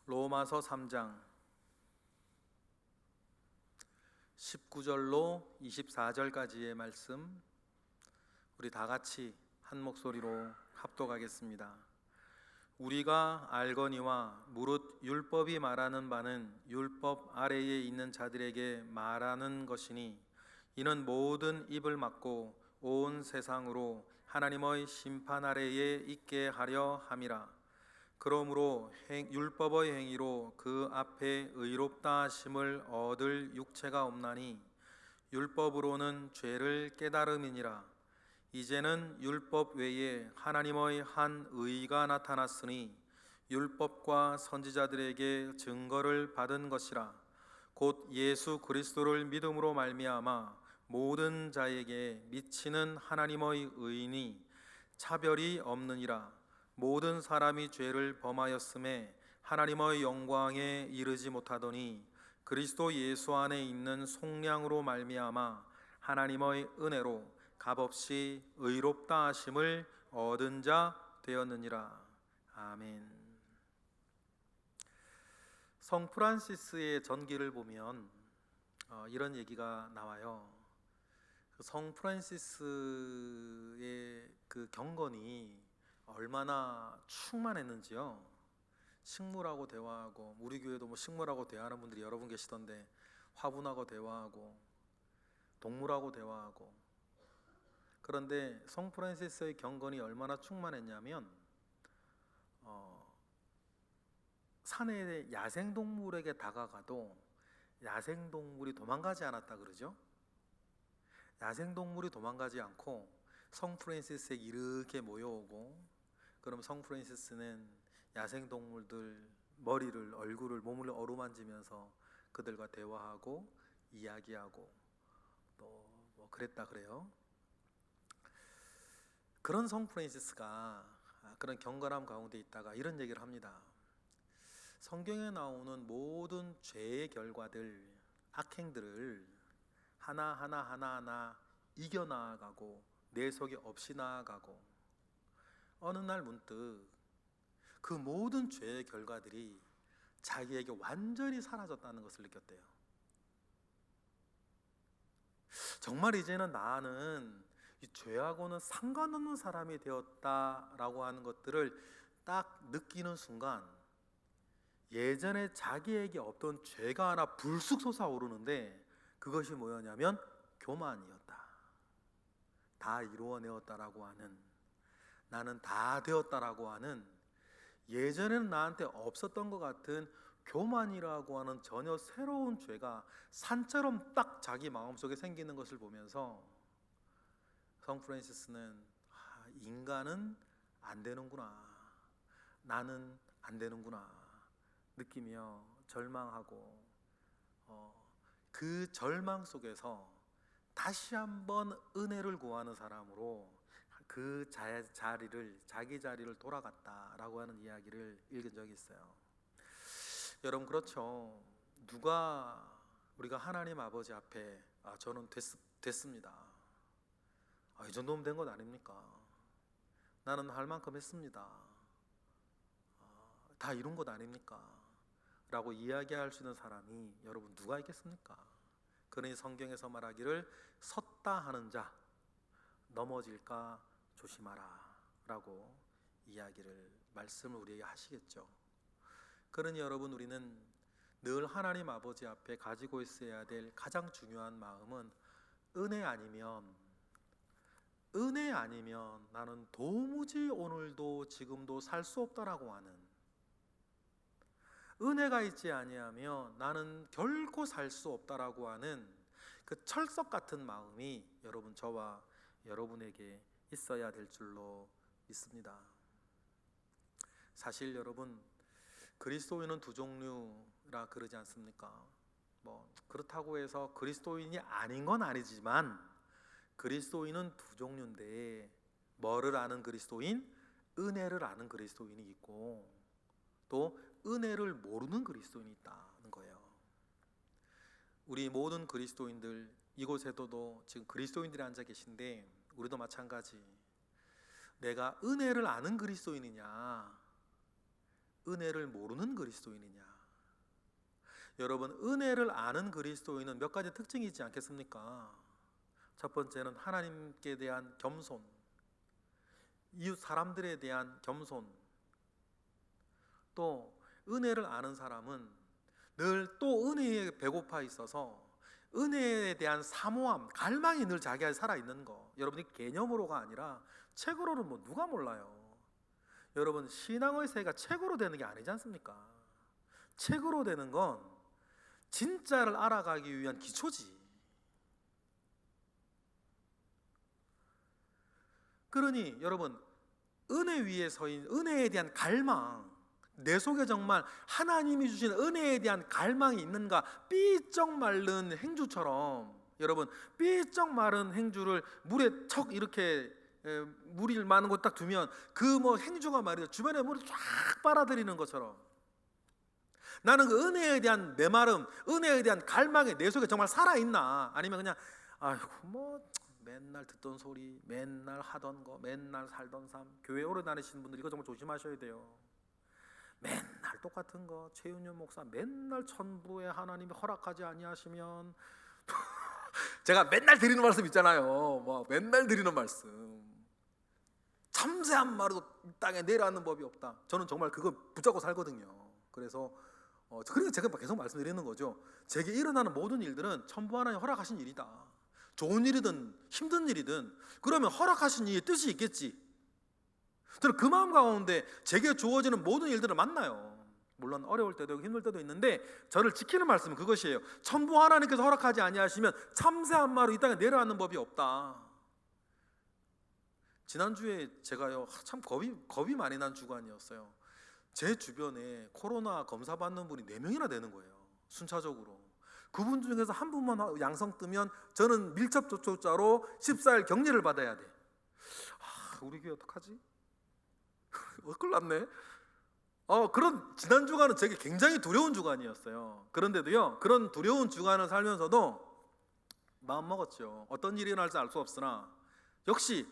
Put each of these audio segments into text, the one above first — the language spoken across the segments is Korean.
로마서 3장 19절로 24절까지의 말씀, 우리 다 같이 한 목소리로 합독하겠습니다. 우리가 알거니와 무릇 율법이 말하는 바는 율법 아래에 있는 자들에게 말하는 것이니, 이는 모든 입을 막고 온 세상으로 하나님의 심판 아래에 있게 하려 함이라. 그러므로 율법의 행위로 그 앞에 의롭다 하심을 얻을 육체가 없나니, 율법으로는 죄를 깨달음이니라. 이제는 율법 외에 하나님의 한 의가 나타났으니, 율법과 선지자들에게 증거를 받은 것이라. 곧 예수 그리스도를 믿음으로 말미암아 모든 자에게 미치는 하나님의 의니 차별이 없느니라. 모든 사람이 죄를 범하였음에 하나님의 영광에 이르지 못하더니, 그리스도 예수 안에 있는 속량으로 말미암아 하나님의 은혜로 값없이 의롭다 하심을 얻은 자 되었느니라. 아멘. 성 프란시스의 전기를 보면 이런 얘기가 나와요. 성 프란시스의 그 경건이 얼마나 충만했는지요. 식물하고 대화하고, 우리 교회도 뭐 식물하고 대화하는 분들이 여러 분 계시던데, 화분하고 대화하고 동물하고 대화하고. 그런데 성 프란시스의 경건이 얼마나 충만했냐면, 산에 야생동물에게 다가가도 야생동물이 도망가지 않았다 그러죠. 야생동물이 도망가지 않고 성 프란시스에게 이렇게 모여오고, 그럼 성 프란시스는 야생동물들 머리를, 얼굴을, 몸을 어루만지면서 그들과 대화하고 이야기하고 또 뭐 그랬다 그래요. 그런 성 프란시스가 그런 경건함 가운데 있다가 이런 얘기를 합니다. 성경에 나오는 모든 죄의 결과들, 악행들을 하나하나 이겨나가고 내 속에 없이 나아가고, 어느 날 문득 그 모든 죄의 결과들이 자기에게 완전히 사라졌다는 것을 느꼈대요. 정말 이제는 나는 이 죄하고는 상관없는 사람이 되었다라고 하는 것들을 딱 느끼는 순간, 예전에 자기에게 없던 죄가 하나 불쑥 솟아오르는데, 그것이 뭐였냐면 교만이었다. 다 이루어내었다라고 하는, 나는 다 되었다라고 하는, 예전에는 나한테 없었던 것 같은 교만이라고 하는 전혀 새로운 죄가 산처럼 딱 자기 마음속에 생기는 것을 보면서 성 프란시스는 인간은 안 되는구나, 나는 안 되는구나 느끼며 절망하고, 그 절망 속에서 다시 한번 은혜를 구하는 사람으로 그 자기 자리를 돌아갔다라고 하는 이야기를 읽은 적이 있어요. 여러분, 그렇죠. 우리가 하나님 아버지 앞에 저는 됐습니다, 이 정도면 된 것 아닙니까? 나는 할 만큼 했습니다, 다 이룬 것 아닙니까? 라고 이야기할 수 있는 사람이 여러분 누가 있겠습니까? 그러니 성경에서 말하기를 섰다 하는 자 넘어질까 조심하라 라고 말씀을 우리에게 하시겠죠. 그러니 여러분, 우리는 늘 하나님 아버지 앞에 가지고 있어야 될 가장 중요한 마음은 은혜 아니면 나는 도무지 오늘도 지금도 살 수 없다라고 하는, 은혜가 있지 아니하면 나는 결코 살 수 없다라고 하는 그 철석 같은 마음이 여러분, 저와 여러분에게 있어야 될 줄로 믿습니다. 사실 여러분, 그리스도인은 두 종류라 그러지 않습니까? 그렇다고 해서 그리스도인이 아닌 건 아니지만, 그리스도인은 두 종류인데, 뭐를 아는 그리스도인? 은혜를 아는 그리스도인이 있고, 또 은혜를 모르는 그리스도인이 있다는 거예요. 우리 모든 그리스도인들, 이곳에도 지금 그리스도인들이 앉아 계신데, 우리도 마찬가지. 내가 은혜를 아는 그리스도인이냐, 은혜를 모르는 그리스도인이냐? 여러분, 은혜를 아는 그리스도인은 몇 가지 특징이 있지 않겠습니까? 첫 번째는 하나님께 대한 겸손, 이웃 사람들에 대한 겸손. 또 은혜를 아는 사람은 늘 또 은혜에 배고파 있어서 은혜에 대한 사모함, 갈망이 늘 자기 안에 살아있는 거. 여러분이 개념으로가 아니라 책으로는 뭐 누가 몰라요. 여러분, 신앙의 세계가 책으로 되는 게 아니지 않습니까? 책으로 되는 건 진짜를 알아가기 위한 기초지. 그러니 여러분, 은혜 위에 서인 은혜에 대한 갈망, 내 속에 정말 하나님이 주신 은혜에 대한 갈망이 있는가? 삐쩍 마른 행주처럼, 여러분, 삐쩍 마른 행주를 물에 척 이렇게 물이 많은 곳 딱 두면 그 뭐 행주가 말이죠, 주변에 물을 쫙 빨아들이는 것처럼 나는 그 은혜에 대한 메마름, 은혜에 대한 갈망이 내 속에 정말 살아있나? 아니면 그냥 아이고 뭐 맨날 듣던 소리, 맨날 하던 거, 맨날 살던 삶. 교회 오래 다니시는 분들 이거 정말 조심하셔야 돼요. 맨날 똑같은 거, 최윤현 목사 맨날 천부에 하나님이 허락하지 아니하시면 제가 맨날 드리는 말씀 있잖아요. 뭐 맨날 드리는 말씀, 참새한 마리도 이 땅에 내려앉는 법이 없다. 저는 정말 그거 붙잡고 살거든요. 그래서 그러니까 제가 계속 말씀드리는 거죠. 제게 일어나는 모든 일들은 천부 하나님 허락하신 일이다. 좋은 일이든 힘든 일이든 그러면 허락하신 이의 뜻이 있겠지. 저는 그 마음 가운데 제게 주어지는 모든 일들을 만나요. 물론 어려울 때도 힘들 때도 있는데 저를 지키는 말씀은 그것이에요. 천부 하나님께서 허락하지 아니하시면 참새 한 마리 이 땅에 내려앉는 법이 없다. 지난주에 제가요 참 겁이 많이 난 주간이었어요. 제 주변에 코로나 검사 받는 분이 4명이나 되는 거예요. 순차적으로. 그분 중에서 한 분만 양성 뜨면 저는 밀접 접촉자로 14일 격리를 받아야 돼. 우리 교회 어떡하지? 큰일 났네. 그런 지난 주간은 제게 굉장히 두려운 주간이었어요. 그런데도요, 그런 두려운 주간을 살면서도 마음 먹었죠. 어떤 일이 일어날지 알 수 없으나 역시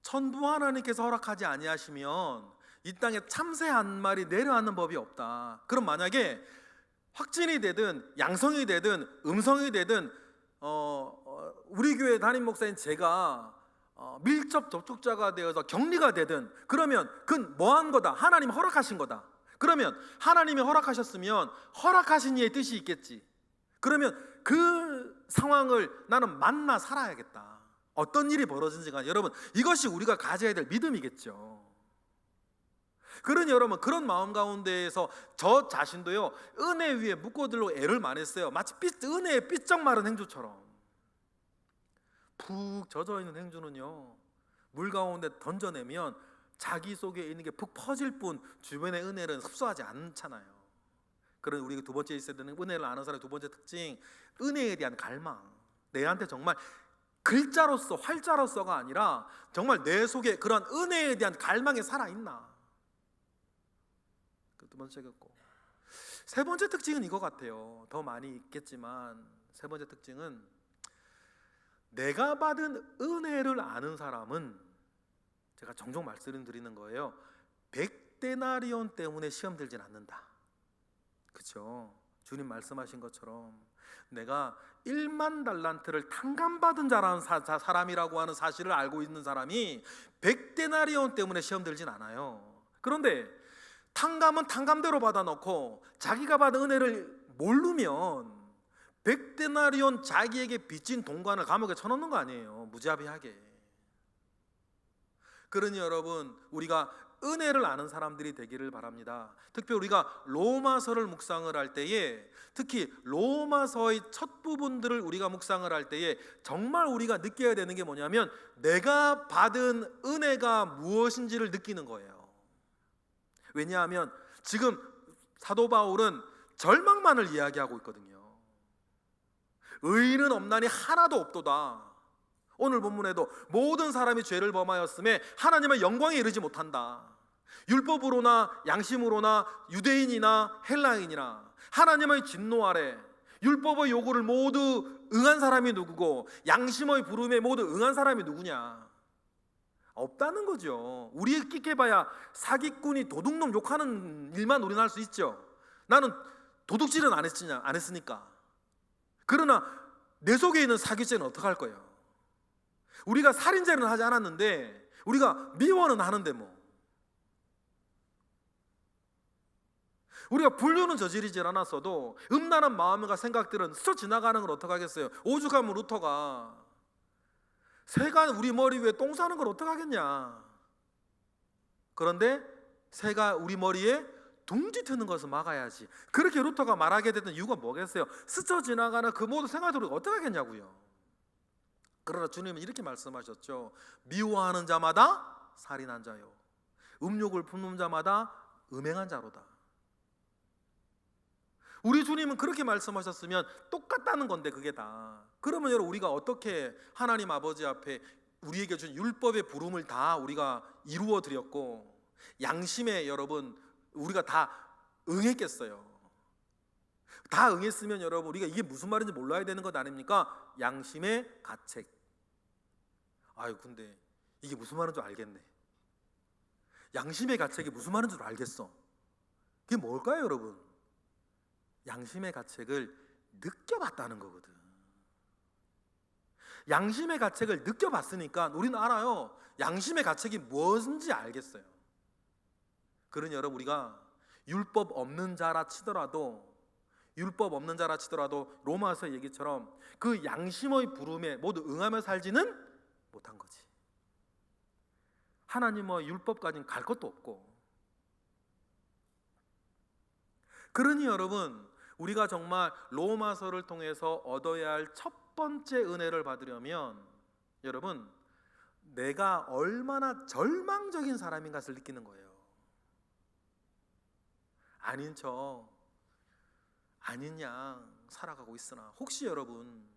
천부 하나님께서 허락하지 아니하시면 이 땅에 참새 한 마리 내려앉는 법이 없다. 그럼 만약에 확진이 되든 양성이 되든 음성이 되든 우리 교회 담임 목사인 제가 밀접 접촉자가 되어서 격리가 되든 그러면 그건 뭐한 거다? 하나님 허락하신 거다. 그러면 하나님이 허락하셨으면 허락하신 이의 뜻이 있겠지. 그러면 그 상황을 나는 만나 살아야겠다. 어떤 일이 벌어진지 간에 여러분, 이것이 우리가 가져야 될 믿음이겠죠. 그러니 여러분, 그런 마음 가운데에서 저 자신도요 은혜 위에 묶어들려고 애를 많이 했어요. 마치 은혜의 삐쩍 마른 행주처럼. 푹 젖어있는 행주는요 물 가운데 던져내면 자기 속에 있는 게 푹 퍼질 뿐 주변의 은혜를 흡수하지 않잖아요. 그런 우리가 두 번째 있어야 되는 은혜를 아는 사람의 두 번째 특징, 은혜에 대한 갈망. 내한테 정말 글자로서 활자로서가 아니라 정말 내 속에 그런 은혜에 대한 갈망이 살아있나. 그 두 번째였고, 세 번째 특징은 이거 같아요. 더 많이 있겠지만 세 번째 특징은 내가 받은 은혜를 아는 사람은 제가 종종 말씀드리는 거예요. 100데나리온 때문에 시험 들진 않는다. 그렇죠? 주님 말씀하신 것처럼 내가 1만 달란트를 탕감받은 사람이라고 하는 사실을 알고 있는 사람이 100데나리온 때문에 시험 들진 않아요. 그런데 탕감은 탕감대로 받아놓고 자기가 받은 은혜를 모르면 100데나리온 자기에게 빚진 동관을 감옥에 쳐넣는 거 아니에요. 무자비하게. 그러니 여러분, 우리가 은혜를 아는 사람들이 되기를 바랍니다. 특히 우리가 로마서를 묵상을 할 때에, 특히 로마서의 첫 부분들을 우리가 묵상을 할 때에 정말 우리가 느껴야 되는 게 뭐냐면 내가 받은 은혜가 무엇인지를 느끼는 거예요. 왜냐하면 지금 사도 바울은 절망만을 이야기하고 있거든요. 의인은 없나니 하나도 없도다. 오늘 본문에도 모든 사람이 죄를 범하였음에 하나님의 영광에 이르지 못한다. 율법으로나 양심으로나 유대인이나 헬라인이나 하나님의 진노 아래 율법의 요구를 모두 응한 사람이 누구고 양심의 부름에 모두 응한 사람이 누구냐. 없다는 거죠. 우리 끽해봐야 사기꾼이 도둑놈 욕하는 일만 우리는 할 수 있죠. 나는 도둑질은 안 했으니까. 그러나 내 속에 있는 사기죄는 어떡할 거예요? 우리가 살인죄는 하지 않았는데 우리가 미워는 하는데 뭐. 우리가 불륜은 저지르지 않았어도 음란한 마음과 생각들은 스쳐 지나가는 걸 어떡하겠어요? 오죽하면 루터가 새가 우리 머리 위에 똥 싸는 걸 어떡하겠냐. 그런데 새가 우리 머리에 둥지 트는 것을 막아야지. 그렇게 루터가 말하게 됐던 이유가 뭐겠어요? 스쳐 지나가는 그 모든 생각들을 어떡하겠냐고요. 그러나 주님은 이렇게 말씀하셨죠. 미워하는 자마다 살인한 자요, 음욕을 품는 자마다 음행한 자로다. 우리 주님은 그렇게 말씀하셨으면 똑같다는 건데 그게 다. 그러면 여러분 우리가 어떻게 하나님 아버지 앞에 우리에게 준 율법의 부름을 다 우리가 이루어 드렸고 양심에 여러분 우리가 다 응했겠어요? 다 응했으면 여러분 우리가 이게 무슨 말인지 몰라야 되는 것 아닙니까? 양심의 가책. 아유 근데 이게 무슨 말인 줄 알겠네. 양심의 가책이 무슨 말인 줄 알겠어. 그게 뭘까요 여러분? 양심의 가책을 느껴봤다는 거거든. 양심의 가책을 느껴봤으니까 우리는 알아요. 양심의 가책이 무엇인지 알겠어요. 그러니 여러분 우리가 율법 없는 자라 치더라도 로마서 얘기처럼 그 양심의 부름에 모두 응하며 살지는 못한 거지. 하나님의 율법까지는 갈 것도 없고. 그러니 여러분 우리가 정말 로마서를 통해서 얻어야 할 첫 번째 은혜를 받으려면 여러분 내가 얼마나 절망적인 사람인 것을 느끼는 거예요. 아닌 척 아닌 양 살아가고 있으나 혹시 여러분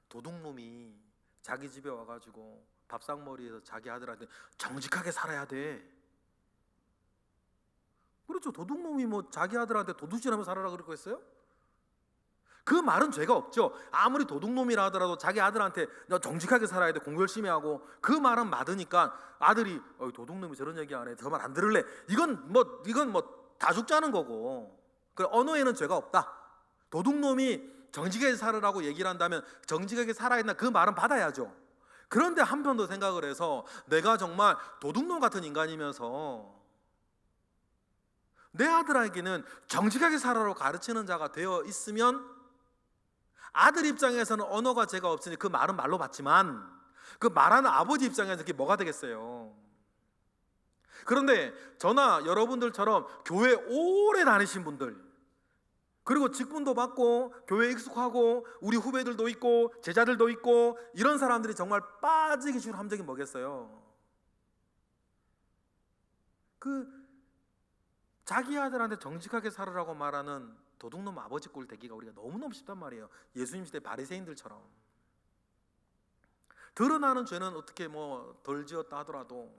도둑놈이 자기 집에 와가지고 밥상머리에서 자기 아들한테 정직하게 살아야 돼. 그렇죠. 도둑놈이 뭐 자기 아들한테 도둑질하며 살아라 그럴 거였어요? 그 말은 죄가 없죠. 아무리 도둑놈이라 하더라도 자기 아들한테 너 정직하게 살아야 돼, 공부 열심히 하고 그 말은 맞으니까 아들이 도둑놈이 저런 얘기 안 해, 저 말 안 들을래. 이건 뭐 다 죽자는 거고. 그 언어에는 죄가 없다. 도둑놈이 정직하게 살으라고 얘기를 한다면 정직하게 살아야 된다. 그 말은 받아야죠. 그런데 한편 더 생각을 해서 내가 정말 도둑놈 같은 인간이면서 내 아들에게는 정직하게 살아라고 가르치는 자가 되어 있으면 아들 입장에서는 언어가 죄가 없으니 그 말은 말로 받지만 그 말하는 아버지 입장에서 그게 뭐가 되겠어요? 그런데 저나 여러분들처럼 교회 오래 다니신 분들 그리고 직분도 받고 교회에 익숙하고 우리 후배들도 있고 제자들도 있고 이런 사람들이 정말 빠지기 쉬운 함정이 뭐겠어요? 그 자기 아들한테 정직하게 살으라고 말하는 도둑놈 아버지 꼴 되기가 우리가 너무너무 쉽단 말이에요. 예수님 시대 바리새인들처럼. 드러나는 죄는 어떻게 뭐 덜 지었다 하더라도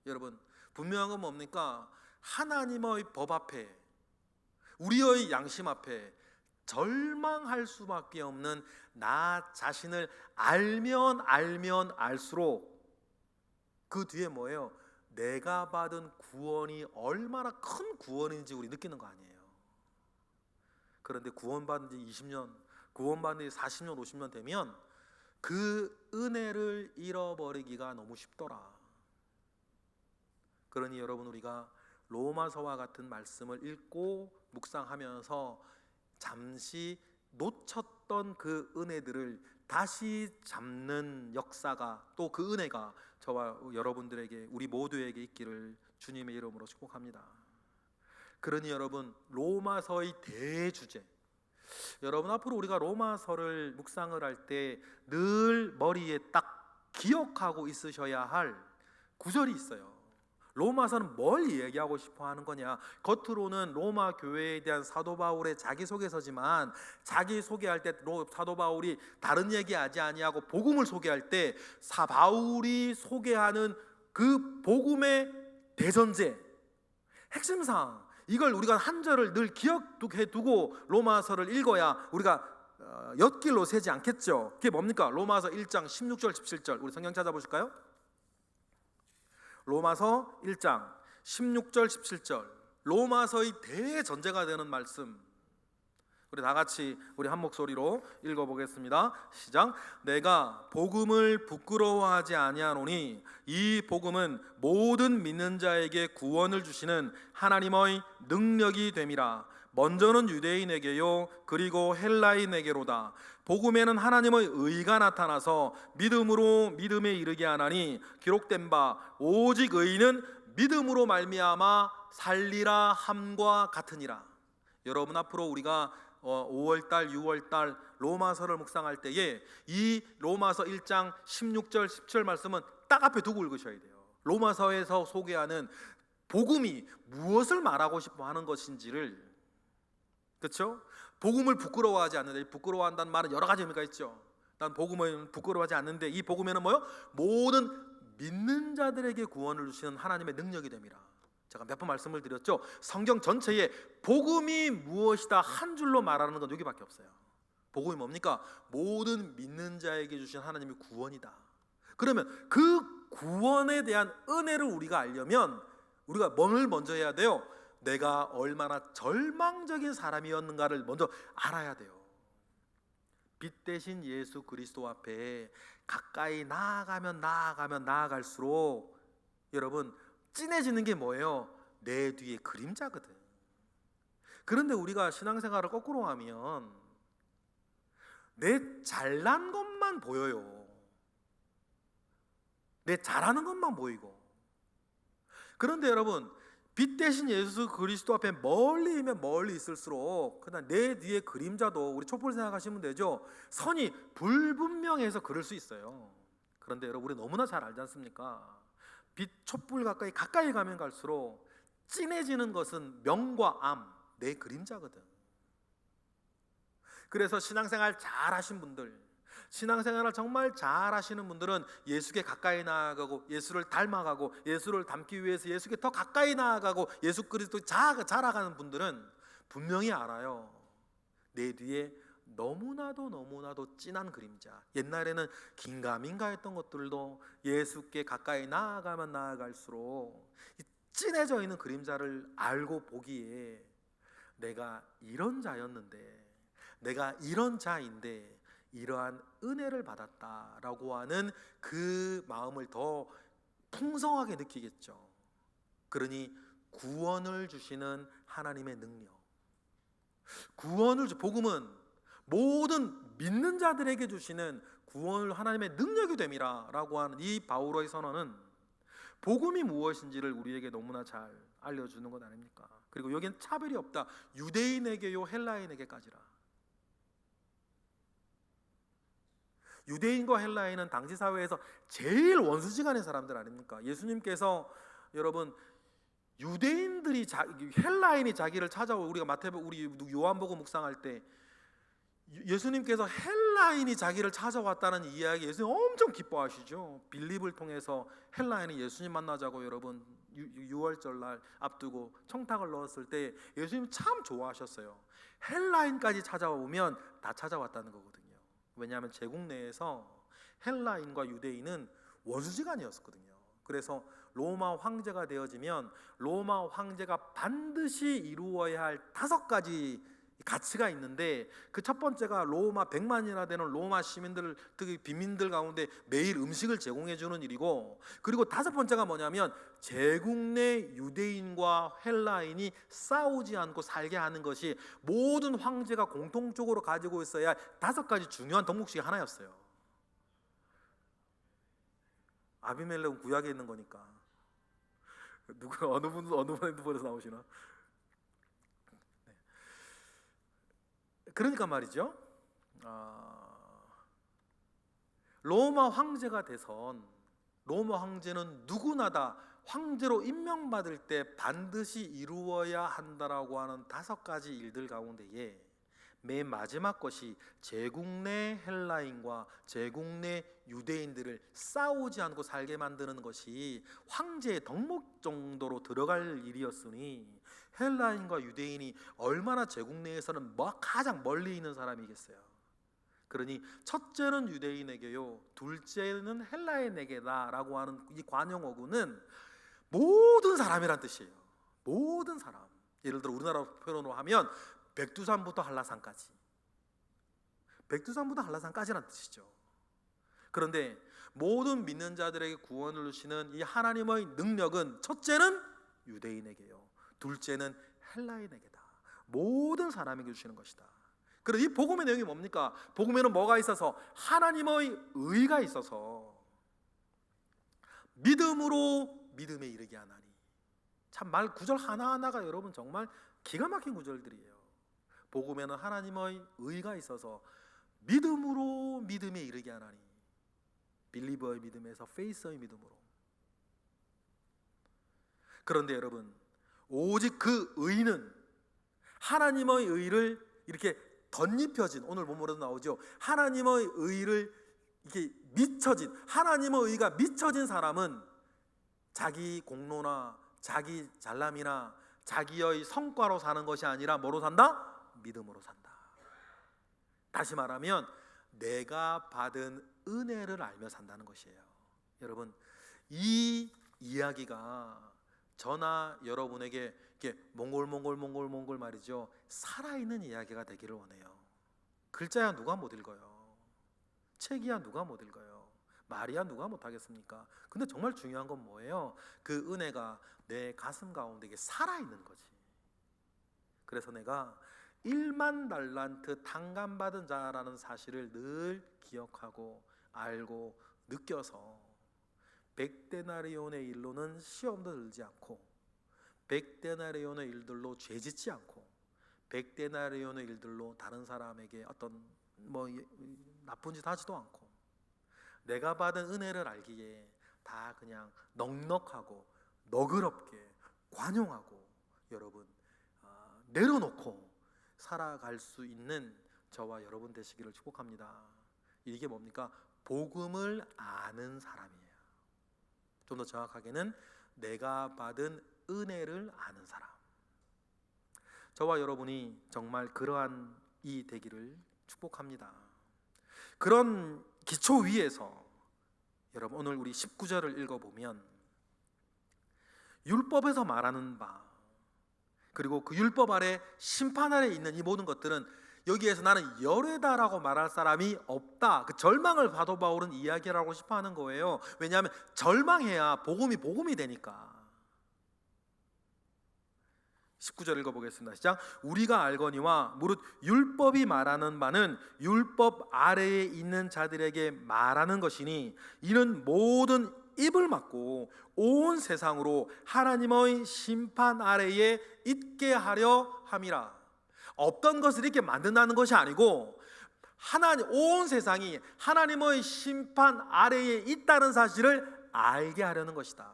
여러분 분명한 건 뭡니까? 하나님의 법 앞에 우리의 양심 앞에 절망할 수밖에 없는 나 자신을 알면 알수록 그 뒤에 뭐예요? 내가 받은 구원이 얼마나 큰 구원인지 우리 느끼는 거 아니에요. 그런데 구원받은 지 20년, 구원받은 지 40년, 50년 되면 그 은혜를 잃어버리기가 너무 쉽더라. 그러니 여러분 우리가 로마서와 같은 말씀을 읽고 묵상하면서 잠시 놓쳤던 그 은혜들을 다시 잡는 역사가 또 그 은혜가 저와 여러분들에게 우리 모두에게 있기를 주님의 이름으로 축복합니다. 그러니 여러분 로마서의 대주제 여러분 앞으로 우리가 로마서를 묵상을 할 때 늘 머리에 딱 기억하고 있으셔야 할 구절이 있어요. 로마서는 뭘 얘기하고 싶어 하는 거냐? 겉으로는 로마 교회에 대한 사도 바울의 자기소개서지만 자기소개할 때 사도 바울이 다른 얘기하지 아니하고 복음을 소개할 때 바울이 소개하는 그 복음의 대전제 핵심사항 이걸 우리가 한 절을 늘 기억해 두고 로마서를 읽어야 우리가 엿길로 새지 않겠죠. 그게 뭡니까? 로마서 1장 16절 17절 우리 성경 찾아보실까요? 로마서 1장 16절 17절, 로마서의 대전제가 되는 말씀, 우리 다 같이 우리 한 목소리로 읽어보겠습니다. 시작. 내가 복음을 부끄러워하지 아니하노니 이 복음은 모든 믿는 자에게 구원을 주시는 하나님의 능력이 됨이라. 먼저는 유대인에게요 그리고 헬라인에게로다. 복음에는 하나님의 의가 나타나서 믿음으로 믿음에 이르게 하나니 기록된 바 오직 의인은 믿음으로 말미암아 살리라 함과 같으니라. 여러분, 앞으로 우리가 5월달, 6월달 로마서를 묵상할 때에 이 로마서 1장 16절, 17절 말씀은 딱 앞에 두고 읽으셔야 돼요. 로마서에서 소개하는 복음이 무엇을 말하고 싶어 하는 것인지를, 그렇죠? 복음을 부끄러워하지 않는데, 부끄러워한다는 말은 여러 가지 의미가 있죠. 난 복음을 부끄러워하지 않는데, 이 복음에는 뭐요? 모든 믿는 자들에게 구원을 주시는 하나님의 능력이 됨이라. 제가 몇 번 말씀을 드렸죠. 성경 전체에 복음이 무엇이다 한 줄로 말하는 건 여기밖에 없어요. 복음이 뭡니까? 모든 믿는 자에게 주신 하나님의 구원이다. 그러면 그 구원에 대한 은혜를 우리가 알려면 우리가 뭘 먼저 해야 돼요? 내가 얼마나 절망적인 사람이었는가를 먼저 알아야 돼요. 빛 대신 예수 그리스도 앞에 가까이 나아갈수록 여러분, 진해지는 게 뭐예요? 내 뒤에 그림자거든. 그런데 우리가 신앙생활을 거꾸로 하면 내 잘난 것만 보여요. 내 잘하는 것만 보이고. 그런데 여러분, 빛 대신 예수 그리스도 앞에 멀리면 멀리 있을수록 그냥 내 뒤에 그림자도, 우리 촛불 생각하시면 되죠. 선이 불분명해서 그럴 수 있어요. 그런데 여러분, 우리 너무나 잘 알지 않습니까? 빛 촛불 가까이 가면 갈수록 진해지는 것은 명과 암, 내 그림자거든. 그래서 신앙생활 잘 하신 분들, 신앙생활을 정말 잘 하시는 분들은 예수께 가까이 나아가고 예수를 닮아가고 예수를 닮기 위해서 예수께 더 가까이 나아가고 예수 그리스도 자라가는 분들은 분명히 알아요. 내 뒤에 너무나도 진한 그림자. 옛날에는 긴가민가 했던 것들도 예수께 가까이 나아가면 나아갈수록 진해져 있는 그림자를 알고 보기에 내가 이런 자였는데, 내가 이런 자인데 이러한 은혜를 받았다라고 하는 그 마음을 더 풍성하게 느끼겠죠. 그러니 구원을 주시는 하나님의 능력, 복음은 모든 믿는 자들에게 주시는 구원을 하나님의 능력이 됨이라 라고 하는 이 바울의 선언은 복음이 무엇인지를 우리에게 너무나 잘 알려주는 것 아닙니까? 그리고 여기는 차별이 없다. 유대인에게요 헬라인에게까지라. 유대인과 헬라인은 당시 사회에서 제일 원수지간의 사람들 아닙니까? 예수님께서 여러분, 유대인들이 헬라인이 자기를 찾아오고, 우리가 우리 요한복음 묵상할 때 예수님께서 헬라인이 자기를 찾아왔다는 이야기 예수님 엄청 기뻐하시죠. 빌립을 통해서 헬라인이 예수님 만나자고 여러분 6월절 날 앞두고 청탁을 넣었을 때 예수님 참 좋아하셨어요. 헬라인까지 찾아오면 다 찾아왔다는 거거든요. 왜냐하면 제국 내에서 헬라인과 유대인은 원수지간이었거든요. 그래서 로마 황제가 되어지면 로마 황제가 반드시 이루어야 할 5가지 가치가 있는데, 그 첫 번째가 로마 100만이나 되는 로마 시민들, 특히 빈민들 가운데 매일 음식을 제공해 주는 일이고, 그리고 5번째가 뭐냐면 제국 내 유대인과 헬라인이 싸우지 않고 살게 하는 것이 모든 황제가 공통적으로 가지고 있어야 할 5가지 중요한 덕목 중에 하나였어요. 아비멜렉은 구약에 있는 거니까. 어느 분에서 나오시나? 그러니까 말이죠, 로마 황제가 돼선 로마 황제는 누구나 다 황제로 임명받을 때 반드시 이루어야 한다라고 하는 5가지 일들 가운데에 맨 마지막 것이 제국 내 헬라인과 제국 내 유대인들을 싸우지 않고 살게 만드는 것이 황제의 덕목 정도로 들어갈 일이었으니, 헬라인과 유대인이 얼마나 제국 내에서는 가장 멀리 있는 사람이겠어요. 그러니 첫째는 유대인에게요, 둘째는 헬라인에게다 라고 하는 이 관용어구는 모든 사람이란 뜻이에요. 모든 사람. 예를 들어 우리나라 표현으로 하면 백두산부터 한라산까지. 백두산부터 한라산까지란 뜻이죠. 그런데 모든 믿는 자들에게 구원을 주시는 이 하나님의 능력은 첫째는 유대인에게요, 둘째는 헬라인에게다. 모든 사람에게 주시는 것이다. 그래서 이 복음의 내용이 뭡니까? 복음에는 뭐가 있어서? 하나님의 의가 있어서 믿음으로 믿음에 이르게 하나니. 참 말 구절 하나하나가 여러분 정말 기가 막힌 구절들이에요. 복음에는 하나님의 의가 있어서 믿음으로 믿음에 이르게 하나니. 빌리버의 믿음에서 페이스의 믿음으로. 그런데 여러분, 오직 그 의는 하나님의 의를 이렇게 덧입혀진, 오늘 본문에도 나오죠. 하나님의 의를 이렇게 미쳐진, 하나님의 의가 미쳐진 사람은 자기 공로나 자기 잘남이나 자기의 성과로 사는 것이 아니라 뭐로 산다? 믿음으로 산다. 다시 말하면 내가 받은 은혜를 알며 산다는 것이에요. 여러분, 이 이야기가 저나 여러분에게 이렇게 몽골 말이죠, 살아있는 이야기가 되기를 원해요. 글자야 누가 못 읽어요? 책이야 누가 못 읽어요? 말이야 누가 못 하겠습니까? 근데 정말 중요한 건 뭐예요? 그 은혜가 내 가슴 가운데 살아있는 거지. 그래서 내가 1만 달란트 탕감받은 자라는 사실을 늘 기억하고 알고 느껴서 100데나리온의 일로는 시험도 들지 않고 100데나리온의 일들로 죄짓지 않고 100데나리온의 일들로 다른 사람에게 어떤 나쁜 짓 하지도 않고 내가 받은 은혜를 알기에 다 그냥 넉넉하고 너그럽게 관용하고 여러분 내려놓고 살아갈 수 있는 저와 여러분 되시기를 축복합니다. 이게 뭡니까? 복음을 아는 사람이에요. 좀 더 정확하게는 내가 받은 은혜를 아는 사람. 저와 여러분이 정말 그러한 이 되기를 축복합니다. 그런 기초 위에서 여러분 오늘 우리 19절을 읽어보면 율법에서 말하는 바 그리고 그 율법 아래 심판 아래 있는 이 모든 것들은 여기에서 나는 열애다라고 말할 사람이 없다. 그 절망을 바도 바울은 이야기하고 싶어 하는 거예요. 왜냐하면 절망해야 복음이 되니까. 19절 읽어보겠습니다. 시작. 우리가 알거니와 무릇 율법이 말하는 바는 율법 아래에 있는 자들에게 말하는 것이니 이는 모든 입을 막고 온 세상으로 하나님의 심판 아래에 있게 하려 함이라. 없던 것을 이렇게 만든다는 것이 아니고 온 세상이 하나님의 심판 아래에 있다는 사실을 알게 하려는 것이다.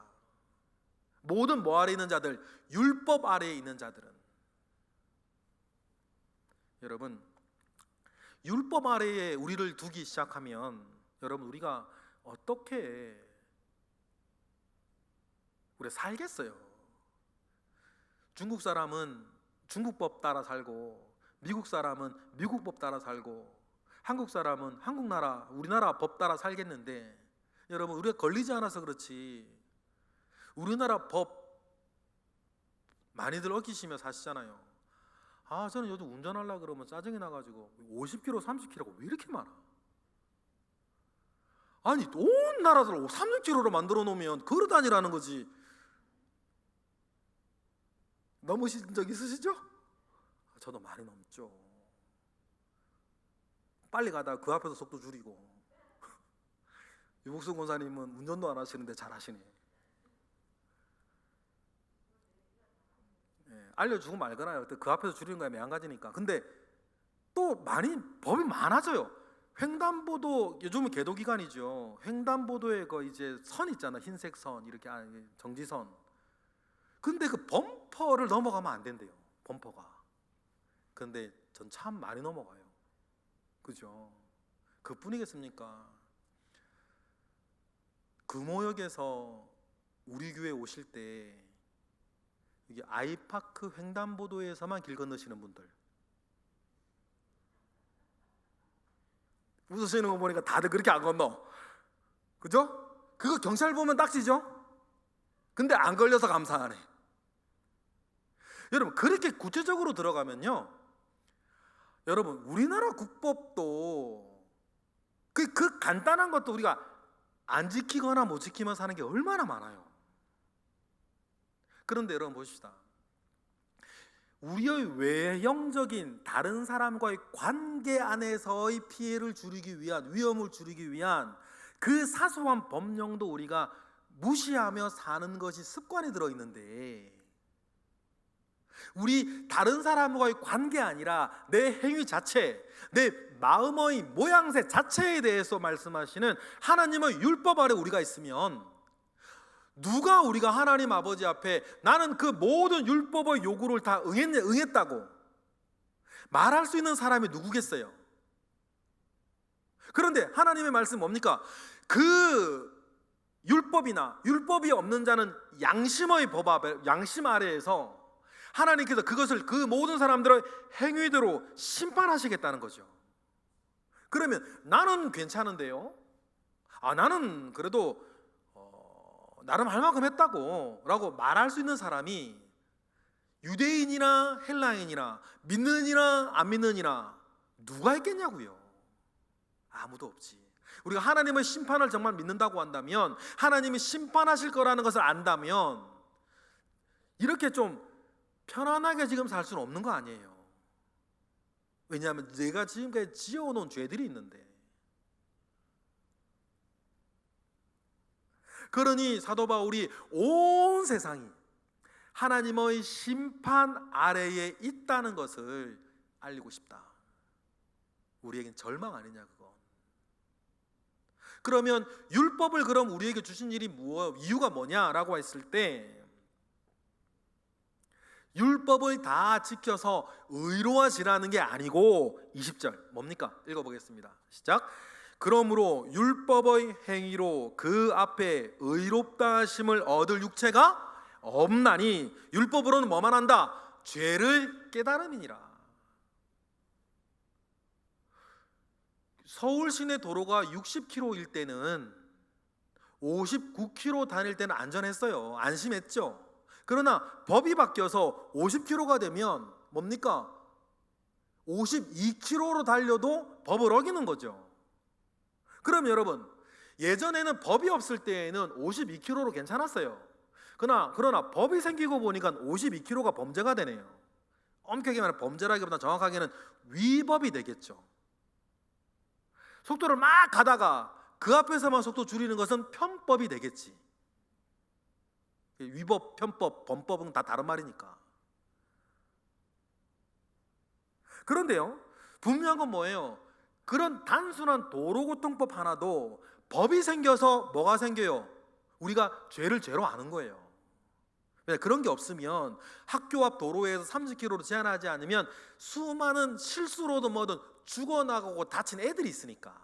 모든 뭐 아래에 있는 자들? 율법 아래에 있는 자들은. 여러분, 율법 아래에 우리를 두기 시작하면 여러분 우리가 어떻게 우리가 살겠어요? 중국 사람은 중국법 따라 살고 미국 사람은 미국법 따라 살고 한국 사람은 우리나라 법 따라 살겠는데 여러분 우리가 걸리지 않아서 그렇지 우리나라 법 많이들 어기시며 사시잖아요. 저는 요즘 운전하려고 그러면 짜증이 나가지고 50km, 30km가 왜 이렇게 많아? 아니 온 나라들 30km로 만들어 놓으면 걸어 다니라는 거지. 넘으신 적 있으시죠? 저도 많이 넘죠. 빨리 가다가 그 앞에서 속도 줄이고 유복수 권사님은 운전도 안 하시는데 잘 하시네. 알려주고 말거나요. 그 앞에서 줄이는 거야 매한가지니까. 근데 또 법이 많아져요. 횡단보도 요즘은 개도 기간이죠. 횡단보도에 그 이제 선 있잖아. 흰색 선 이렇게 정지선. 근데 그 범퍼를 넘어가면 안 된대요. 범퍼가. 근데 전 참 많이 넘어가요. 그죠? 그뿐이겠습니까? 금호역에서 우리 교회 오실 때 이게 아이파크 횡단보도에서만 길 건너시는 분들 웃으시는 거 보니까 다들 그렇게 안 건너. 그죠? 그거 경찰 보면 딱지죠? 근데 안 걸려서 감사하네. 여러분, 그렇게 구체적으로 들어가면요, 여러분, 우리나라 국법도 그 간단한 것도 우리가 안 지키거나 못 지키면 사는 게 얼마나 많아요. 그런데 여러분 보십시다. 우리의 외형적인 다른 사람과의 관계 안에서의 피해를 줄이기 위한, 위험을 줄이기 위한 그 사소한 법령도 우리가 무시하며 사는 것이 습관이 들어있는데, 우리 다른 사람과의 관계 아니라 내 행위 자체, 내 마음의 모양새 자체에 대해서 말씀하시는 하나님의 율법 아래 우리가 있으면, 누가 우리가 하나님 아버지 앞에 나는 그 모든 율법의 요구를 다 응했다고 말할 수 있는 사람이 누구겠어요? 그런데 하나님의 말씀 뭡니까? 그 율법이나 율법이 없는 자는 양심의 법 앞에, 양심 아래에서 하나님께서 그것을, 그 모든 사람들의 행위대로 심판하시겠다는 거죠. 그러면 나는 괜찮은데요, 나는 그래도 나름 할 만큼 했다고 라고 말할 수 있는 사람이 유대인이나 헬라인이나 믿는이나 안 믿는이나 누가 있겠냐고요. 아무도 없지. 우리가 하나님의 심판을 정말 믿는다고 한다면, 하나님이 심판하실 거라는 것을 안다면, 이렇게 좀 편안하게 지금 살 수는 없는 거 아니에요. 왜냐하면 내가 지금까지 지어놓은 죄들이 있는데. 그러니 사도 바울이 온 세상이 하나님의 심판 아래에 있다는 것을 알리고 싶다. 우리에겐 절망 아니냐 그거. 그러면 율법을 그럼 우리에게 주신 일이 이유가 뭐냐라고 했을 때, 율법을 다 지켜서 의로워지라는 게 아니고, 20절 뭡니까? 읽어보겠습니다. 시작. 그러므로 율법의 행위로 그 앞에 의롭다 하심을 얻을 육체가 없나니 율법으로는 뭐만 한다? 죄를 깨달음이니라. 서울 시내 도로가 60km일 때는 59km 다닐 때는 안전했어요. 안심했죠. 그러나 법이 바뀌어서 50km가 되면 뭡니까? 52km로 달려도 법을 어기는 거죠. 그럼 여러분, 예전에는 법이 없을 때에는 52km로 괜찮았어요. 그러나 법이 생기고 보니까 52km가 범죄가 되네요. 엄격히 말하면 범죄라기보다 정확하게는 위법이 되겠죠. 속도를 막 가다가 그 앞에서만 속도 줄이는 것은 편법이 되겠지. 위법, 편법, 범법은 다 다른 말이니까. 그런데요, 분명한 건 뭐예요? 그런 단순한 도로교통법 하나도 법이 생겨서 뭐가 생겨요? 우리가 죄를 죄로 아는 거예요. 그런 게 없으면 학교 앞 도로에서 30km로 제한하지 않으면 수많은 실수로든 뭐든 죽어나가고 다친 애들이 있으니까.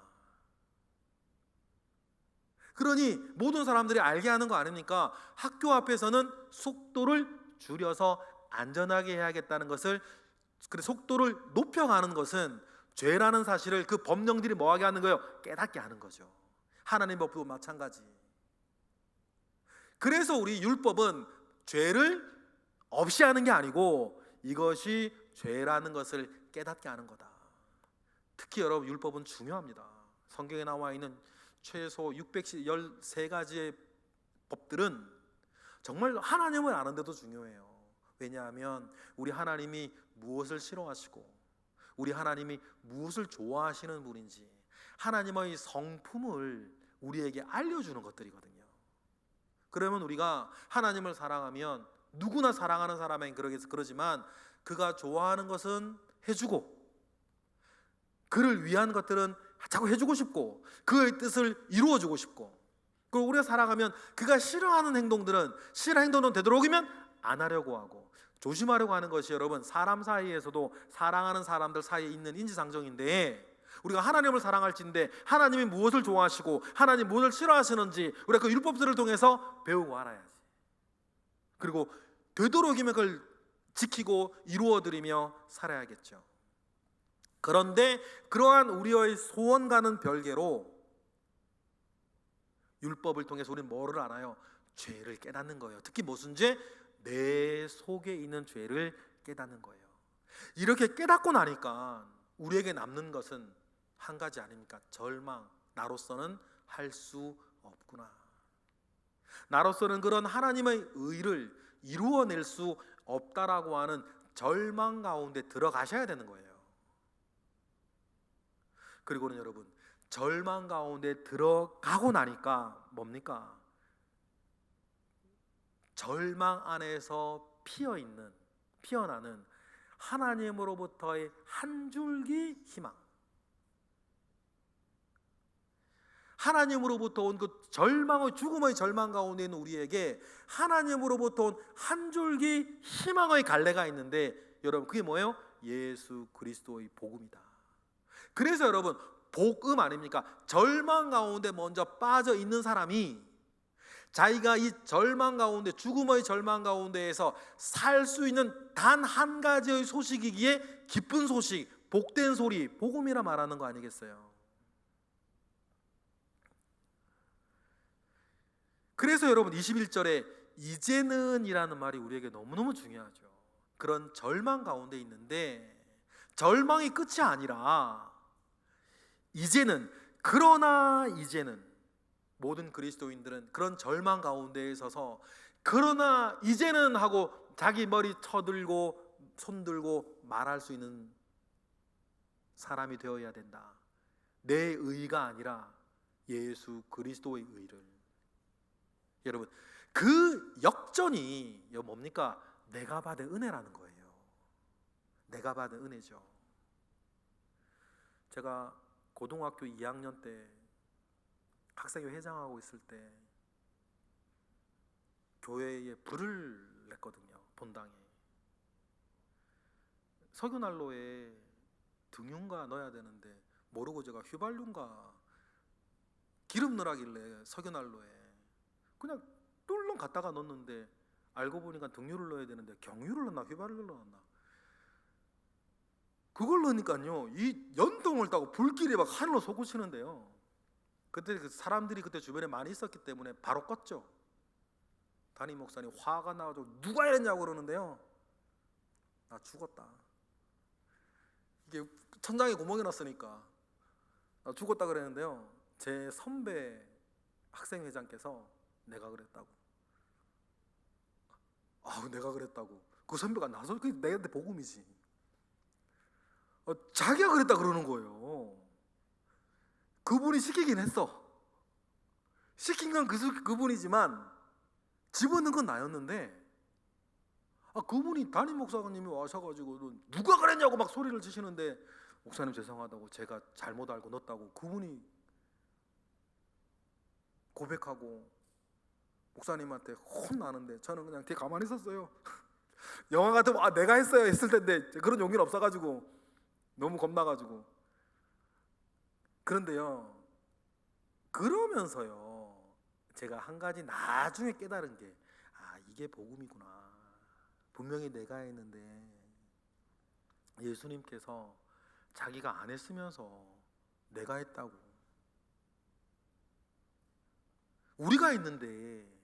그러니 모든 사람들이 알게 하는 거 아닙니까? 학교 앞에서는 속도를 줄여서 안전하게 해야겠다는 것을, 속도를 높여가는 것은 죄라는 사실을 그 법령들이 뭐하게 하는 거예요? 깨닫게 하는 거죠. 하나님 법도 마찬가지. 그래서 우리 율법은 죄를 없이 하는 게 아니고 이것이 죄라는 것을 깨닫게 하는 거다. 특히 여러분, 율법은 중요합니다. 성경에 나와 있는 최소 613가지의 법들은 정말 하나님을 아는데도 중요해요. 왜냐하면 우리 하나님이 무엇을 싫어하시고 우리 하나님이 무엇을 좋아하시는 분인지 하나님의 성품을 우리에게 알려주는 것들이거든요. 그러면 우리가 하나님을 사랑하면, 누구나 사랑하는 사람에겐 그러지만 그가 좋아하는 것은 해주고 그를 위한 것들은 자꾸 해주고 싶고 그의 뜻을 이루어주고 싶고, 그리고 우리가 사랑하면 그가 싫어하는 행동들은 되도록이면 안 하려고 하고 조심하려고 하는 것이 여러분, 사람 사이에서도 사랑하는 사람들 사이에 있는 인지상정인데, 우리가 하나님을 사랑할진데 하나님이 무엇을 좋아하시고 하나님 무엇을 싫어하시는지 우리가 그 율법들을 통해서 배우고 알아야지. 그리고 되도록이면 그걸 지키고 이루어드리며 살아야겠죠. 그런데 그러한 우리의 소원과는 별개로 율법을 통해서 우리는 뭐를 알아요? 죄를 깨닫는 거예요. 특히 무슨 죄? 내 속에 있는 죄를 깨닫는 거예요. 이렇게 깨닫고 나니까 우리에게 남는 것은 한 가지 아닙니까? 절망. 나로서는 할 수 없구나. 나로서는 그런 하나님의 의를 이루어낼 수 없다라고 하는 절망 가운데 들어가셔야 되는 거예요. 그리고는 여러분, 절망 가운데 들어가고 나니까 뭡니까? 절망 안에서 피어나는 하나님으로부터의 한 줄기 희망, 하나님으로부터 온 그 죽음의 절망 가운데 있는 우리에게 하나님으로부터 온 한 줄기 희망의 갈래가 있는데, 여러분 그게 뭐예요? 예수 그리스도의 복음이다. 그래서 여러분, 복음 아닙니까? 절망 가운데 먼저 빠져 있는 사람이 자기가 이 절망 가운데, 죽음의 절망 가운데에서 살 수 있는 단 한 가지의 소식이기에 기쁜 소식, 복된 소리, 복음이라 말하는 거 아니겠어요? 그래서 여러분 21절에 이제는 이라는 말이 우리에게 너무너무 중요하죠. 그런 절망 가운데 있는데 절망이 끝이 아니라 그러나 이제는 모든 그리스도인들은 그런 절망 가운데에 서서 그러나 이제는 하고 자기 머리 쳐들고 손들고 말할 수 있는 사람이 되어야 된다. 내 의가 아니라 예수 그리스도의 의를. 여러분, 그 역전이 뭡니까? 내가 받은 은혜라는 거예요. 내가 받은 은혜죠. 제가 고등학교 2학년 때 학생회 회장하고 있을 때 교회에 불을 냈거든요. 본당에. 석유난로에 등유가 넣어야 되는데 모르고 제가 휘발유인가 기름 넣으라길래 석유난로에 그냥 뚫렁 갖다가 넣었는데 알고 보니까 등유를 넣어야 되는데 경유를 넣었나 휘발유를 넣었나, 그걸 넣으니까요 이 연통을 따고 불길이 막 하늘로 솟구치는데요. 그때 그 사람들이 그때 주변에 많이 있었기 때문에 바로 껐죠. 담임 목사님 화가 나가지고 누가 이랬냐고 그러는데요, 나 죽었다. 이게 천장에 구멍이 났으니까 나 죽었다 그랬는데요, 제 선배 학생회장께서 내가 그랬다고. 내가 그랬다고. 그 선배가 나서 그게 내한테 복음이지. 자기가 그랬다 그러는 거예요. 그분이 시키긴 했어. 시킨 건 그분이지만 집어넣은 건 나였는데, 그분이 담임 목사님이 와셔가지고 누가 그랬냐고 막 소리를 치시는데, 목사님 죄송하다고, 제가 잘못 알고 넣었다고 그분이 고백하고 목사님한테 혼나는데 저는 그냥 되게 가만히 있었어요. 영화 같으면 내가 했어요 했을 텐데 그런 용기는 없어가지고 너무 겁나가지고. 그런데요, 그러면서요 제가 한 가지 나중에 깨달은 게, 이게 복음이구나. 분명히 내가 했는데 예수님께서 자기가 안 했으면서 내가 했다고. 우리가 했는데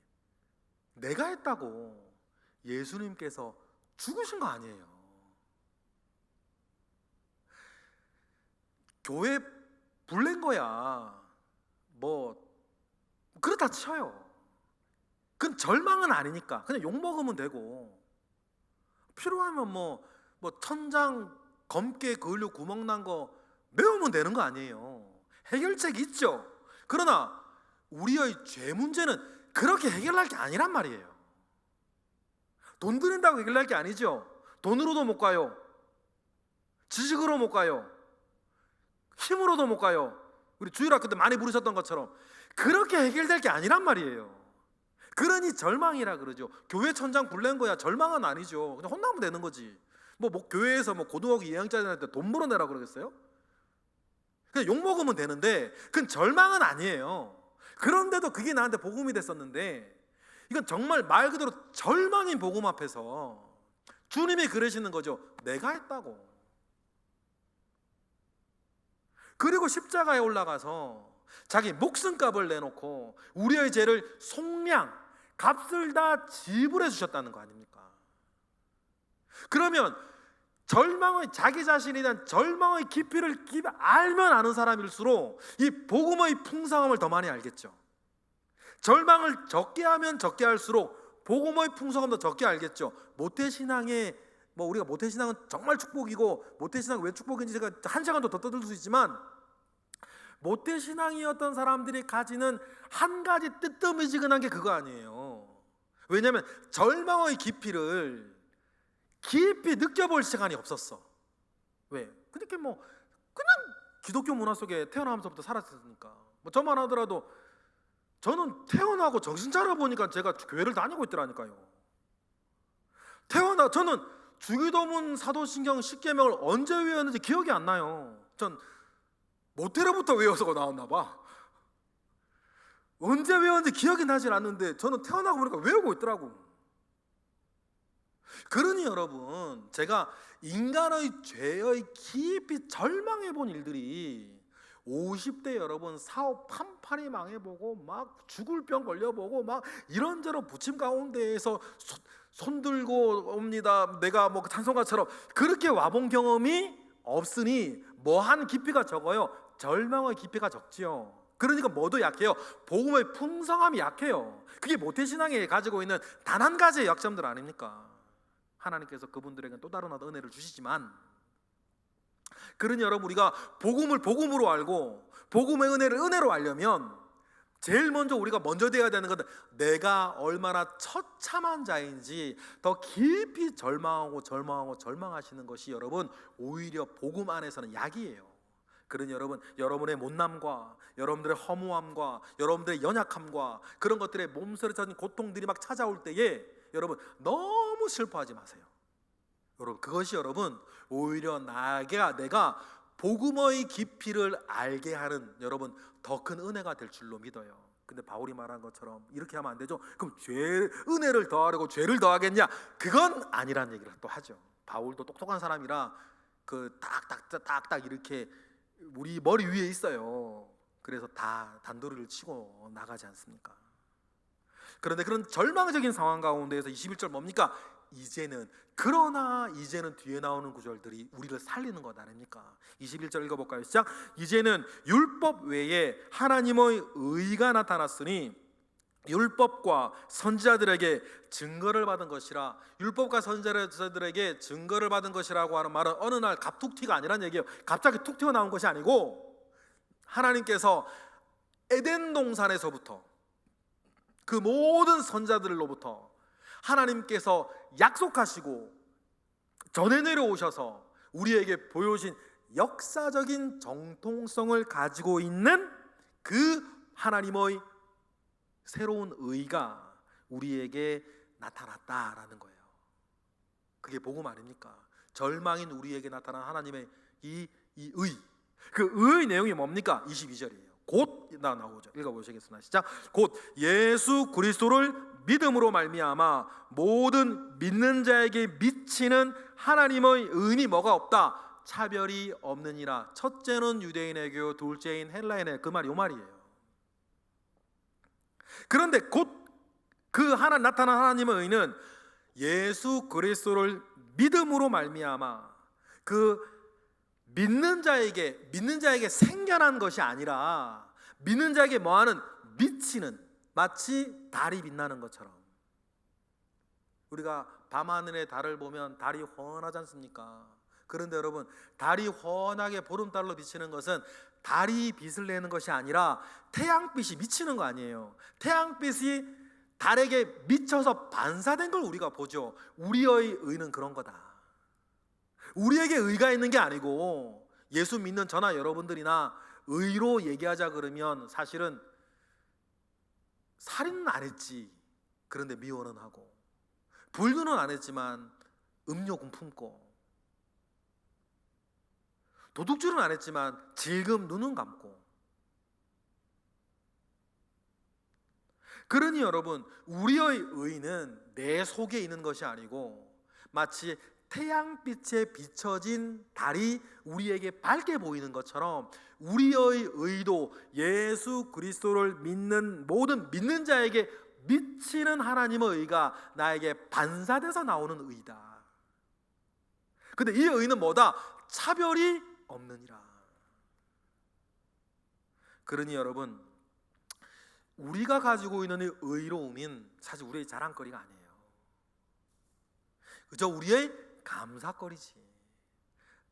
내가 했다고 예수님께서 죽으신 거 아니에요. 교회 불낸 거야 뭐 그렇다 쳐요. 그건 절망은 아니니까 그냥 욕먹으면 되고, 필요하면 뭐 천장 검게 그을려 구멍 난 거 메우면 되는 거 아니에요. 해결책이 있죠. 그러나 우리의 죄 문제는 그렇게 해결할 게 아니란 말이에요. 돈 드린다고 해결할 게 아니죠. 돈으로도 못 가요. 지식으로 못 가요. 힘으로도 못 가요. 우리 주일학교 때 많이 부르셨던 것처럼 그렇게 해결될 게 아니란 말이에요. 그러니 절망이라 그러죠. 교회 천장 불낸 거야 절망은 아니죠. 그냥 혼나면 되는 거지. 뭐 교회에서 고등학교 2학년짜리한테 돈 물어내라 그러겠어요? 그냥 욕 먹으면 되는데 그건 절망은 아니에요. 그런데도 그게 나한테 복음이 됐었는데, 이건 정말 말 그대로 절망인 복음 앞에서 주님이 그러시는 거죠. 내가 했다고. 그리고 십자가에 올라가서 자기 목숨값을 내놓고 우리의 죄를 속량 값을 다 지불해 주셨다는 거 아닙니까? 그러면 자기 자신에 대한 절망의 깊이를 알면 아는 사람일수록 이 복음의 풍성함을 더 많이 알겠죠. 절망을 적게 하면 적게 할수록 복음의 풍성함도 적게 알겠죠. 모태신앙의 우리가 모태신앙은 정말 축복이고, 모태신앙이 왜 축복인지 제가 한 시간도 더 떠들 수 있지만, 모태신앙이었던 사람들이 가지는 한 가지 뜨뜻미지근한 게 그거 아니에요. 왜냐하면 절망의 깊이를 깊이 느껴볼 시간이 없었어. 왜? 그렇게 그냥 기독교 문화 속에 태어나면서부터 살았으니까. 저만 하더라도 저는 태어나고 정신 차려보니까 제가 교회를 다니고 있더라니까요. 저는 주기도문, 사도신경, 십계명을 언제 외웠는지 기억이 안 나요. 전 모태로부터 외워서 나왔나 봐. 언제 외웠는지 기억이 나질 않는데 저는 태어나고 보니까 외우고 있더라고. 그러니 여러분, 제가 인간의 죄의 깊이 절망해 본 일들이 50대 여러분 사업 판판이 망해보고 막 죽을 병 걸려보고 막 이런저런 부침 가운데에서 손 들고 옵니다. 내가 찬송가처럼 그렇게 와본 경험이 없으니 뭐한 깊이가 적어요? 절망의 깊이가 적지요. 그러니까 뭐도 약해요? 복음의 풍성함이 약해요. 그게 모태신앙에 가지고 있는 단 한 가지의 약점들 아닙니까? 하나님께서 그분들에게는 또 다른 은혜를 주시지만, 그러니 여러분, 우리가 복음을 복음으로 알고 복음의 은혜를 은혜로 알려면 제일 먼저 우리가 먼저 돼야 되는 것은 내가 얼마나 처참한 자인지 더 깊이 절망하시는 것이 여러분 오히려 복음 안에서는 약이에요. 그러니 여러분, 여러분의 못남과 여러분들의 허무함과 여러분들의 연약함과 그런 것들의 몸서리쳐진 고통들이 막 찾아올 때에 여러분 너무 슬퍼하지 마세요. 여러분, 그것이 여러분 오히려 내가 복음의 깊이를 알게 하는 여러분 더 큰 은혜가 될 줄로 믿어요. 근데 바울이 말한 것처럼 이렇게 하면 안 되죠. 그럼 은혜를 더하려고 죄를 더하겠냐? 그건 아니란 얘기를 또 하죠. 바울도 똑똑한 사람이라 딱딱 이렇게 우리 머리 위에 있어요. 그래서 다 단도리를 치고 나가지 않습니까? 그런데 그런 절망적인 상황 가운데에서 21절 뭡니까? 그러나 이제는 뒤에 나오는 구절들이 우리를 살리는 것 아닙니까? 21절 읽어볼까요? 시작. 이제는 율법 외에 하나님의 의가 나타났으니 율법과 선지자들에게 증거를 받은 것이라. 율법과 선지자들에게 증거를 받은 것이라고 하는 말은 어느 날 갑툭튀가 아니란 얘기예요. 갑자기 툭 튀어나온 것이 아니고 하나님께서 에덴 동산에서부터 그 모든 선지자들로부터 하나님께서 약속하시고 전해 내려오셔서 우리에게 보여주신 역사적인 정통성을 가지고 있는 그 하나님의 새로운 의가 우리에게 나타났다라는 거예요. 그게 복음 아닙니까? 절망인 우리에게 나타난 하나님의 이 의, 그 의의 내용이 뭡니까? 22절이에요. 곧 나오죠. 읽어보시겠습니다. 시작. 곧 예수 그리스도를 믿음으로 말미암아 모든 믿는 자에게 미치는 하나님의 의니 뭐가 없다? 차별이 없느니라. 첫째는 유대인에게요, 둘째인 헬라인에게. 그 말이 요 말이에요. 그런데 곧 나타난 하나님의 의는 예수 그리스도를 믿음으로 말미암아 그 믿는 자에게 생겨난 것이 아니라 믿는 자에게 뭐하는? 미치는, 마치 달이 빛나는 것처럼. 우리가 밤하늘의 달을 보면 달이 훤하지 않습니까? 그런데 여러분, 달이 훤하게 보름달로 비치는 것은 달이 빛을 내는 것이 아니라 태양빛이 미치는 거 아니에요. 태양빛이 달에게 미쳐서 반사된 걸 우리가 보죠. 우리의 의는 그런 거다. 우리에게 의가 있는 게 아니고, 예수 믿는 저나 여러분들이나 의로 얘기하자 그러면 사실은 살인은 안 했지, 그런데 미워는 하고, 불륜은 안 했지만 음욕은 품고, 도둑질은 안 했지만 질금 눈은 감고. 그러니 여러분, 우리의 의는 내 속에 있는 것이 아니고 마치 태양빛에 비춰진 달이 우리에게 밝게 보이는 것처럼 우리의 의도 예수 그리스도를 믿는 모든 믿는 자에게 미치는 하나님의 의가 나에게 반사돼서 나오는 의다. 근데 이 의는 뭐다? 차별이 없느니라. 그러니 여러분, 우리가 가지고 있는 이 의로움인 사실 우리의 자랑거리가 아니에요. 그저 우리의 감사거리지.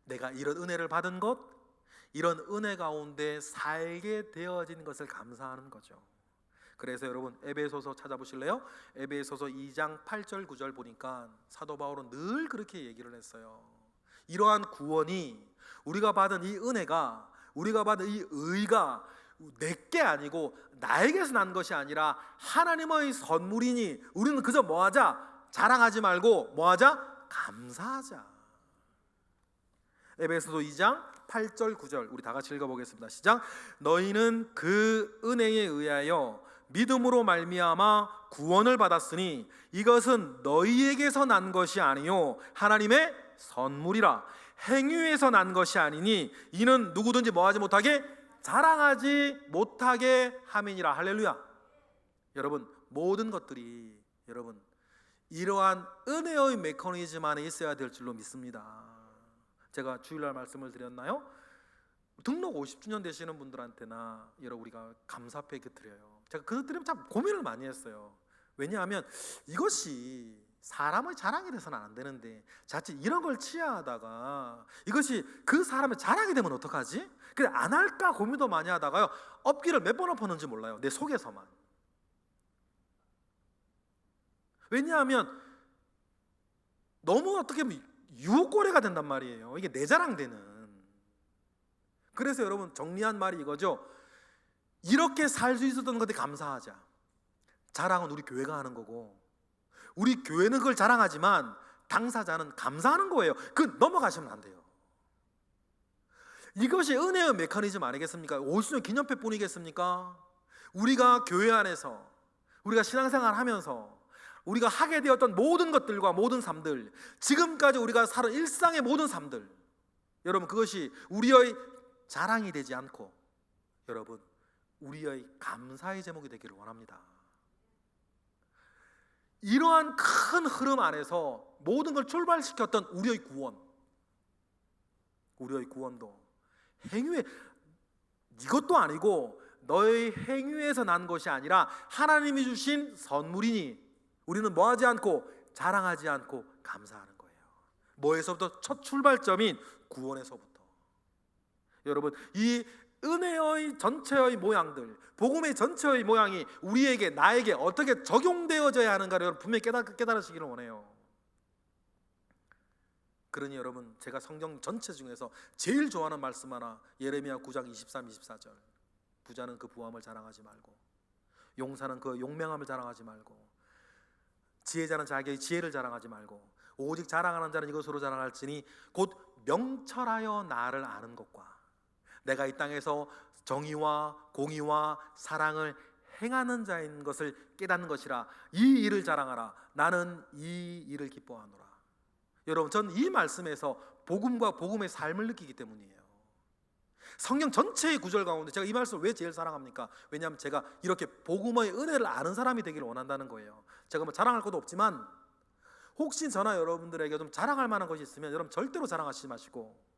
내가 이런 은혜를 받은 것, 이런 은혜 가운데 살게 되어진 것을 감사하는 거죠. 그래서 여러분, 에베소서 찾아보실래요? 에베소서 2장 8절 9절 보니까 사도 바울은 늘 그렇게 얘기를 했어요. 이러한 구원이, 우리가 받은 이 은혜가, 우리가 받은 이 의가 내게 아니고 나에게서 난 것이 아니라 하나님의 선물이니 우리는 그저 뭐하자? 자랑하지 말고 뭐하자? 감사하자. 에베소서 2장 8절 9절 우리 다 같이 읽어보겠습니다. 시작. 너희는 그 은혜에 의하여 믿음으로 말미암아 구원을 받았으니 이것은 너희에게서 난 것이 아니요 하나님의 선물이라. 행위에서 난 것이 아니니 이는 누구든지 뭐하지 못하게 자랑하지 못하게 함이니라. 할렐루야. 여러분, 모든 것들이 여러분 이러한 은혜의 메커니즘 안에 있어야 될 줄로 믿습니다. 제가 주일날 말씀을 드렸나요? 등록 50주년 되시는 분들한테나 여러분 우리가 감사패기 드려요. 제가 그것 때문에 참 고민을 많이 했어요. 왜냐하면 이것이 사람의 자랑이 돼서는 안 되는데 자칫 이런 걸 취하다가 이것이 그 사람의 자랑이 되면 어떡하지? 그래 안 할까 고민도 많이 하다가요, 업기를 몇 번 엎었는지 몰라요. 내 속에서만. 왜냐하면 너무 어떻게 보면 유혹거리가 된단 말이에요. 이게 내 자랑되는. 그래서 여러분 정리한 말이 이거죠. 이렇게 살 수 있었던 것에 감사하자. 자랑은 우리 교회가 하는 거고 우리 교회는 그걸 자랑하지만 당사자는 감사하는 거예요. 그 넘어가시면 안 돼요. 이것이 은혜의 메커니즘 아니겠습니까? 50주년 기념회 뿐이겠습니까? 우리가 교회 안에서 우리가 신앙생활 하면서 우리가 하게 되었던 모든 것들과 모든 삶들, 지금까지 우리가 살은 일상의 모든 삶들, 여러분 그것이 우리의 자랑이 되지 않고 여러분 우리의 감사의 제목이 되기를 원합니다. 이러한 큰 흐름 안에서 모든 걸 출발시켰던 우리의 구원, 우리의 구원도 행위에, 이것도 아니고 너의 행위에서 난 것이 아니라 하나님이 주신 선물이니 우리는 뭐하지 않고 자랑하지 않고 감사하는 거예요. 뭐에서부터? 첫 출발점인 구원에서부터. 여러분 이 은혜의 전체의 모양들, 복음의 전체의 모양이 우리에게, 나에게 어떻게 적용되어져야 하는가를 여러분 분명히 깨달으시기를 원해요. 그러니 여러분 제가 성경 전체 중에서 제일 좋아하는 말씀 하나, 예레미야 9장 23, 24절. 부자는 그 부함을 자랑하지 말고 용사는 그 용맹함을 자랑하지 말고 지혜자는 자기의 지혜를 자랑하지 말고 오직 자랑하는 자는 이것으로 자랑할지니 곧 명철하여 나를 아는 것과 내가 이 땅에서 정의와 공의와 사랑을 행하는 자인 것을 깨닫는 것이라. 이 일을 자랑하라. 나는 이 일을 기뻐하노라. 여러분 전 이 말씀에서 복음과 복음의 삶을 느끼기 때문이에요. 성경 전체의 구절 가운데 제가 이 말씀을 왜 제일 사랑합니까? 왜냐하면 제가 이렇게 복음의 은혜를 아는 사람이 되기를 원한다는 거예요. 제가 뭐 자랑할 것도 없지만 혹시 저나 여러분들에게 좀 자랑할 만한 것이 있으면 여러분 절대로 자랑하시지 마시고,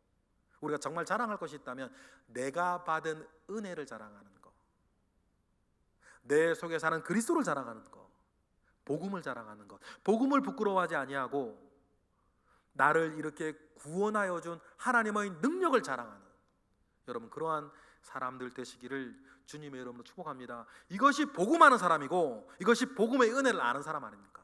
우리가 정말 자랑할 것이 있다면 내가 받은 은혜를 자랑하는 거, 내 속에 사는 그리스도를 자랑하는 거, 복음을 자랑하는 것, 복음을 부끄러워하지 아니하고 나를 이렇게 구원하여 준 하나님의 능력을 자랑하는 여러분 그러한 사람들 되시기를 주님의 이름으로 축복합니다. 이것이 복음하는 사람이고 이것이 복음의 은혜를 아는 사람 아닙니까?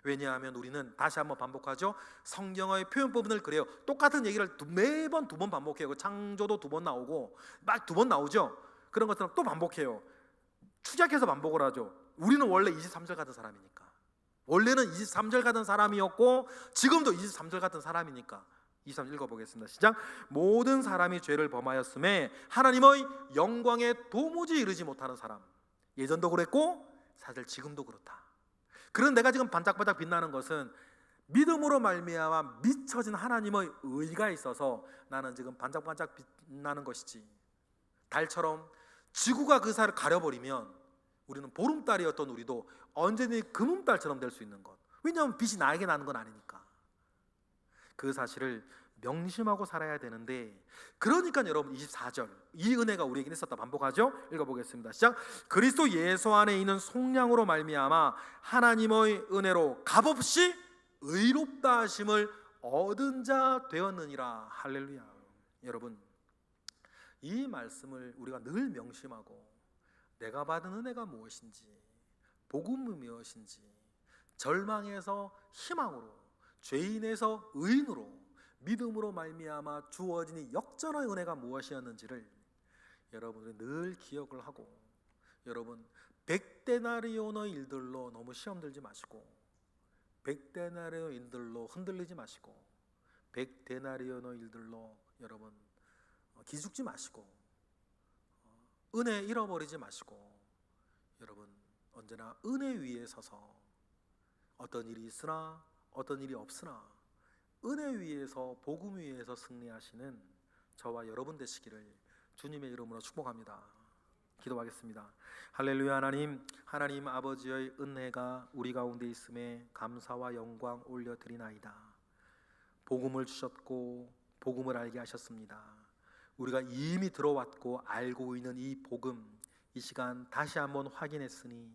왜냐하면 우리는 다시 한번 반복하죠. 성경의 표현 부분을 그래요. 똑같은 얘기를 매번 두 번 반복해요. 창조도 두 번 나오고 막 두 번 나오죠. 그런 것처럼 또 반복해요. 추적해서 반복을 하죠. 우리는 원래 23절 같은 사람이니까, 원래는 23절 같은 사람이었고 지금도 23절 같은 사람이니까 23 읽어보겠습니다. 시작. 모든 사람이 죄를 범하였음에 하나님의 영광에 도무지 이르지 못하는 사람, 예전도 그랬고 사실 지금도 그렇다. 그런 내가 지금 반짝반짝 빛나는 것은 믿음으로 말미암아 미쳐진 하나님의 의가 있어서 나는 지금 반짝반짝 빛나는 것이지, 달처럼 지구가 그 사이를 가려버리면 우리는 보름달이었던 우리도 언제든지 금음달처럼 될 수 있는 것. 왜냐하면 빛이 나에게 나는 건 아니니까. 그 사실을 명심하고 살아야 되는데, 그러니까 여러분 24절 이 은혜가 우리에게 있었다. 반복하죠. 읽어보겠습니다. 시작. 그리스도 예수 안에 있는 속량으로 말미암아 하나님의 은혜로 값없이 의롭다 하심을 얻은 자 되었느니라. 할렐루야. 여러분, 이 말씀을 우리가 늘 명심하고 내가 받은 은혜가 무엇인지, 복음이 무엇인지, 절망에서 희망으로, 죄인에서 의인으로, 믿음으로 말미암아 주어진 이 역전의 은혜가 무엇이었는지를 여러분이 늘 기억을 하고, 여러분 100데나리온의 일들로 너무 시험 들지 마시고, 100데나리온의 일들로 흔들리지 마시고, 100데나리온의 일들로 여러분 기죽지 마시고, 은혜 잃어버리지 마시고, 여러분 언제나 은혜 위에 서서 어떤 일이 있으나 어떤 일이 없으나 은혜 위에서, 복음 위에서 승리하시는 저와 여러분 되시기를 주님의 이름으로 축복합니다. 기도하겠습니다. 할렐루야. 하나님 아버지의 은혜가 우리 가운데 있음에 감사와 영광 올려드리나이다. 복음을 주셨고 복음을 알게 하셨습니다. 우리가 이미 들어왔고 알고 있는 이 복음, 이 시간 다시 한번 확인했으니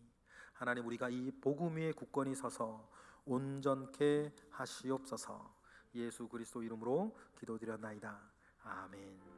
하나님, 우리가 이 복음 위에 굳건히 서서 온전케 하시옵소서. 예수 그리스도 이름으로 기도드렸나이다. 아멘.